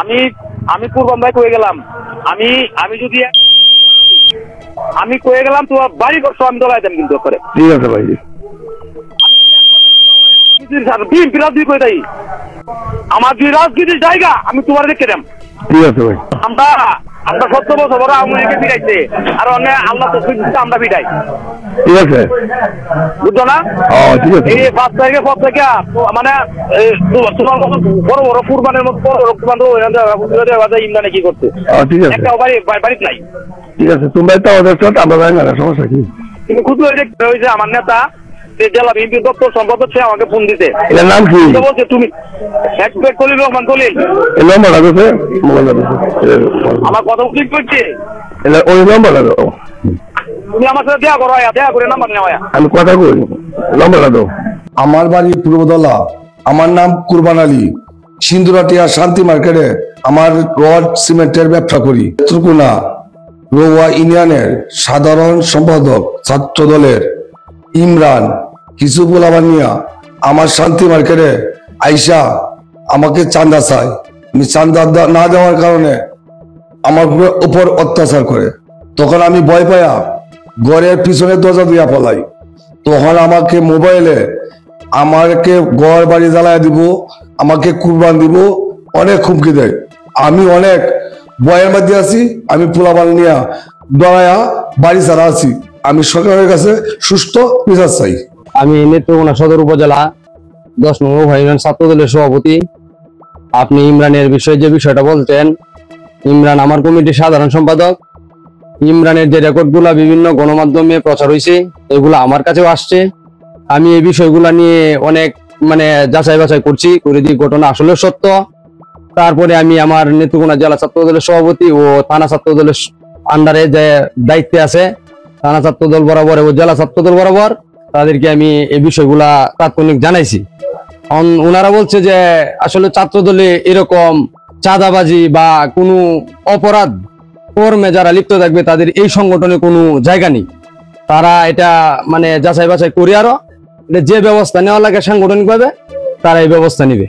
আমি আমি কুরবান ভাই কয়ে গেলাম, আমি আমি যদি আমি কয়ে গেলাম তো বাড়ি করছো আমি দলাই দেন কিন্তু করে। ঠিক আছে ভাই। আমার দুই রাজনীতির জায়গা আমি তোমার দেখে দেন। ঠিক আছে ভাই। আমরা 70 বছর বড় আওয়ামী লীগকে বিড়াইছে আর অনেক আল্লাহ তো আমরা বিড়াই। ঠিক আছে বুঝছো না? ঠিক আছে। এই 5 তারিখে পর থেকে মানে তোমার বড় বড় কুরবানের মতো বড় বড় কুরবান ইমরানে কি করছে? ঠিক আছে। একটা বাড়িতে নাই। ঠিক আছে তোমরা তো ওদের সাথে আমরা যাই না, সমস্যা কি? কিন্তু খুব হয়েছে আমার নেতা জেলা বিএনপি দপ্তর সম্পাদক সে আমাকে ফোন দিতে। এর নাম কি? বলছে তুমি এক্সপেক্ট কলিল রহমান কলিল। এই নম্বর আছে আমার কথা ঠিক করছে। ওই নম্বর আছে, তুমি আমার সাথে দেখা করো, দেখা করে নাম্বার নেওয়া। আমি কথা কই, নম্বর দাও। আমার বাড়ি পূর্বদলা, আমার নাম কুরবান আলী। সিন্দুরাটিয়া শান্তি মার্কেটে আমার রড সিমেন্টের ব্যবসা করি। ত্রিকুণা রৌয়া ইউনিয়নের সাধারণ সম্পাদক ছাত্র দলের ইমরান কিছু বলাবানিয়া আমার শান্তি মার্কেটে আইসা আমাকে চাঁদা চায়। আমি চাঁদা না দেওয়ার কারণে আমার উপর অত্যাচার করে। তখন আমি ভয় পাইয়া ঘরের পিছনে দরজা দিয়া পলাই। তখন আমাকে মোবাইলে আমাকে ঘর বাড়ি জ্বালায় দিব, আমাকে কুরবান দিব, অনেক হুমকি দেয়। আমি অনেক ভয়ের মধ্যে আছি। আমি পোলাবান নিয়ে ডরায়া বাড়ি ছাড়া আছি। আমি সরকারের কাছে সুস্থ বিচার চাই। আমি নেত্রকোনা সদর উপজেলা 10 নং ইউনিয়ন ছাত্র দলের সভাপতি। আপনি ইমরানের বিষয়ে যে বিষয়টা বলতেন, ইমরান আমার কমিটির সাধারণ সম্পাদক। ইমরানের যে রেকর্ডগুলা বিভিন্ন গণমাধ্যমে প্রচার হয়েছে এগুলা আমার কাছেও আসছে। আমি এই বিষয়গুলা নিয়ে অনেক যাচাই বাছাই করছি, করে দিয়ে ঘটনা আসলে সত্য। তারপরে আমি আমার নেত্রকোনা জেলা ছাত্র দলের সভাপতি ও থানা ছাত্র দলের আন্ডারে যে দায়িত্বে আছে থানা ছাত্র দল বরাবর ও জেলা ছাত্র দল বরাবর, তাদেরকে আমি এই বিষয়গুলা তাৎক্ষণিক জানাইছি। ওনারা বলছে যে আসলে ছাত্র দলে এরকম চাঁদাবাজি বা কোনো অপরাধ কর্মে যারা লিপ্ত থাকবে তাদের এই সংগঠনে কোনো জায়গা নেই। তারা এটা যাচাই বাছাই করে আরো যে ব্যবস্থা নেওয়া লাগে সাংগঠনিক ভাবে তারা এই ব্যবস্থা নিবে।